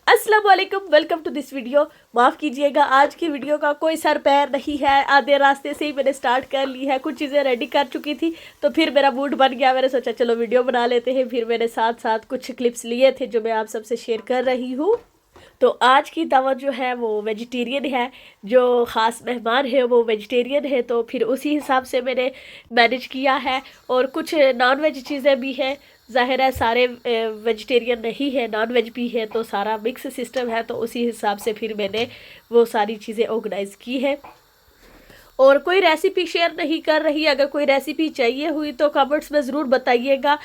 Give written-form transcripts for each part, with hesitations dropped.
अस्सलाम वालेकुम, welcome to this video. माफ़ कीजिएगा, आज की वीडियो का कोई सर पैर नहीं है। आधे रास्ते से ही मैंने स्टार्ट कर ली है, कुछ चीज़ें रेडी कर चुकी थी तो फिर मेरा मूड बन गया। मैंने सोचा चलो वीडियो बना लेते हैं। फिर मैंने साथ साथ कुछ क्लिप्स लिए थे जो मैं आप सबसे शेयर कर रही हूँ। तो आज की दावत जो है वो वेजिटेरियन है, जो ख़ास मेहमान है वो वेजिटेरियन है, तो फिर उसी हिसाब से मैंने मैनेज किया है। और कुछ नॉन वेज चीज़ें भी हैं, ज़ाहिर है सारे वेजिटेरियन नहीं है, नॉन वेज भी है, तो सारा मिक्स सिस्टम है। तो उसी हिसाब से फिर मैंने वो सारी चीज़ें ऑर्गेनाइज़ की है। और कोई रेसिपी शेयर नहीं कर रही, अगर कोई रेसिपी चाहिए हुई तो कमेंट्स में ज़रूर बताइएगा।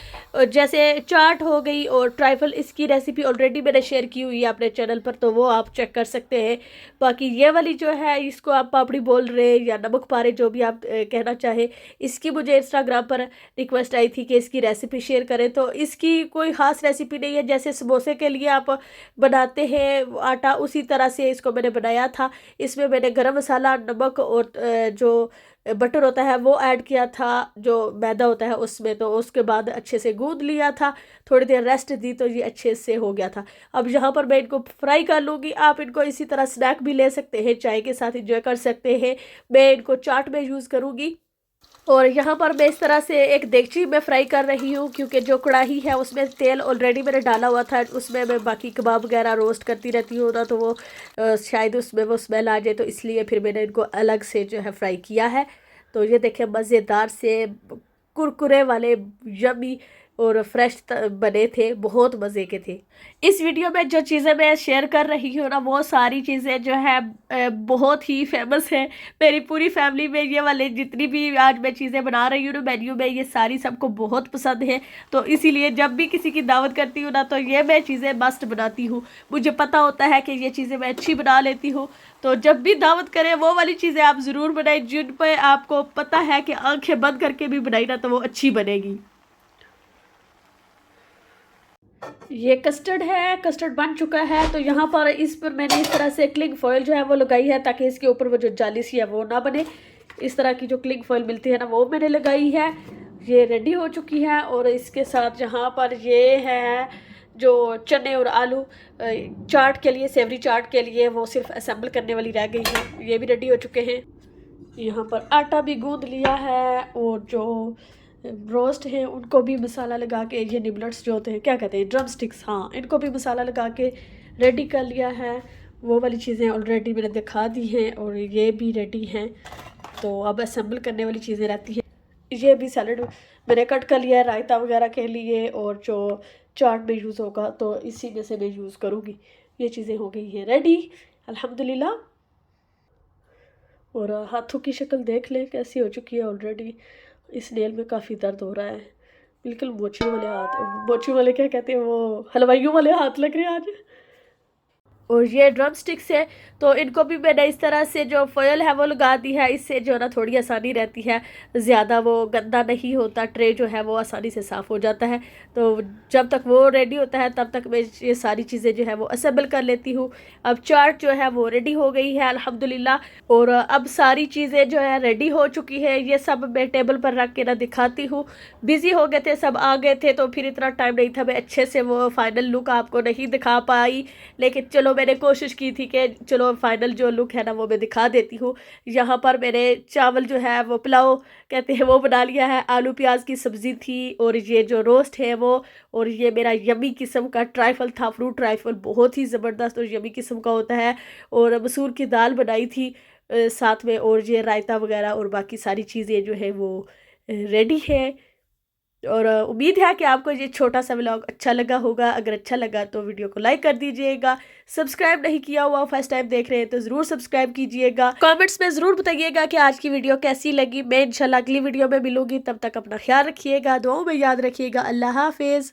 जैसे चाट हो गई और ट्राइफल, इसकी रेसिपी ऑलरेडी मैंने शेयर की हुई है अपने चैनल पर, तो वो आप चेक कर सकते हैं। बाकी ये वाली जो है, इसको आप पापड़ी बोल रहे हैं या नमक पारे, जो भी आप कहना चाहें, इसकी मुझे इंस्टाग्राम पर रिक्वेस्ट आई थी कि इसकी रेसिपी शेयर करें। तो इसकी कोई ख़ास रेसिपी नहीं है, जैसे समोसे के लिए आप बनाते हैं आटा, उसी तरह से इसको मैंने बनाया था। इसमें मैंने गरम मसाला, नमक और जो बटर होता है वो ऐड किया था, जो मैदा होता है उसमें। तो उसके बाद अच्छे से गूंद लिया था, थोड़ी देर रेस्ट दी तो ये अच्छे से हो गया था। अब यहाँ पर मैं इनको फ्राई कर लूँगी। आप इनको इसी तरह स्नैक भी ले सकते हैं, चाय के साथ इंजॉय कर सकते हैं। मैं इनको चाट में यूज़ करूँगी। और यहाँ पर मैं इस तरह से एक देगची में फ्राई कर रही हूँ, क्योंकि जो कढ़ाई है उसमें तेल ऑलरेडी मैंने डाला हुआ था। उसमें मैं बाकी कबाब वगैरह रोस्ट करती रहती हूँ ना, तो वो शायद उसमें वो स्मेल आ जाए, तो इसलिए फिर मैंने इनको अलग से जो है फ्राई किया है। तो ये देखें, मज़ेदार से कुरकुरे वाले यमी और फ्रेश बने थे, बहुत मज़े के थे। इस वीडियो में जो चीज़ें मैं शेयर कर रही हूँ ना, वो सारी चीज़ें जो है बहुत ही फेमस है। मेरी पूरी फैमिली में ये वाले जितनी भी आज मैं चीज़ें बना रही हूँ ना मेन्यू में, ये सारी सबको बहुत पसंद है। तो इसीलिए जब भी किसी की दावत करती हूँ ना, तो ये मैं चीज़ें मस्ट बनाती हूँ। मुझे पता होता है कि ये चीज़ें मैं अच्छी बना लेती हूँ। तो जब भी दावत करें वो वाली चीज़ें आप ज़रूर बनाएं जिन पर आपको पता है कि आंखें बंद करके भी बनाई ना तो वो अच्छी बनेगी। ये कस्टर्ड है, कस्टर्ड बन चुका है। तो यहाँ पर इस पर मैंने इस तरह से क्लिंग फॉयल जो है वो लगाई है, ताकि इसके ऊपर वो जो जाली सी है वो ना बने। इस तरह की जो क्लिंग फॉयल मिलती है ना, वो मैंने लगाई है। ये रेडी हो चुकी है। और इसके साथ यहाँ पर ये है जो चने और आलू चाट के लिए, सेवरी चाट के लिए, वो सिर्फ असेंबल करने वाली रह गई है। ये भी रेडी हो चुके हैं। यहाँ पर आटा भी गूंद लिया है, और जो रोस्ट हैं उनको भी मसाला लगा के, ये निबलट्स जो होते हैं, क्या कहते हैं, ड्रम स्टिक्स, हाँ, इनको भी मसाला लगा के रेडी कर लिया है। वो वाली चीज़ें ऑलरेडी मैंने दिखा दी हैं, और ये भी रेडी हैं। तो अब असेंबल करने वाली चीज़ें रहती हैं। ये भी सैलड मैंने कट कर लिया है रायता वगैरह के लिए, और जो चाट में यूज़ होगा तो इसी में से मैं यूज़ करूँगी। ये चीज़ें हो गई हैं रेडी, अल्हम्दुलिल्लाह। और हाथों की शक्ल देख लें कैसी हो चुकी है ऑलरेडी। इस नेल में काफ़ी दर्द हो रहा है, बिल्कुल मोची वाले हाथ, मोची वाले क्या कहते हैं, वो हलवाइयों वाले हाथ लग रहे हैं आज। और ये ड्रम स्टिक्स है, तो इनको भी मैंने इस तरह से जो फॉयल है वो लगा दी है। इससे जो है ना थोड़ी आसानी रहती है, ज़्यादा वो गंदा नहीं होता, ट्रे जो है वो आसानी से साफ़ हो जाता है। तो जब तक वो रेडी होता है तब तक मैं ये सारी चीज़ें जो है वो असेंबल कर लेती हूँ। अब चाट जो है वो रेडी हो गई है अल्हम्दुलिल्लाह। और अब सारी चीज़ें जो है रेडी हो चुकी है। ये सब मैं टेबल पर रख के ना दिखाती हूँ। बिज़ी हो गए थे, सब आ गए थे, तो फिर इतना टाइम नहीं था, मैं अच्छे से वो फाइनल लुक आपको नहीं दिखा पाई। लेकिन चलो, मैंने कोशिश की थी कि चलो फाइनल जो लुक है ना वो मैं दिखा देती हूँ। यहाँ पर मैंने चावल जो है वो पुलाव कहते हैं वो बना लिया है, आलू प्याज की सब्ज़ी थी, और ये जो रोस्ट है वो, और ये मेरा यमी किस्म का ट्राइफल था, फ्रूट ट्राइफल, बहुत ही ज़बरदस्त और यमी किस्म का होता है। और मसूर की दाल बनाई थी साथ में, और ये रायता वगैरह और बाकी सारी चीज़ें जो है वो रेडी है। और उम्मीद है कि आपको ये छोटा सा व्लॉग अच्छा लगा होगा। अगर अच्छा लगा तो वीडियो को लाइक कर दीजिएगा। सब्सक्राइब नहीं किया हुआ, फर्स्ट टाइम देख रहे हैं तो ज़रूर सब्सक्राइब कीजिएगा। कमेंट्स में ज़रूर बताइएगा कि आज की वीडियो कैसी लगी। मैं इंशाल्लाह अगली वीडियो में मिलूंगी, तब तक अपना ख्याल रखिएगा, दुआओं में याद रखिएगा। अल्लाह हाफिज़।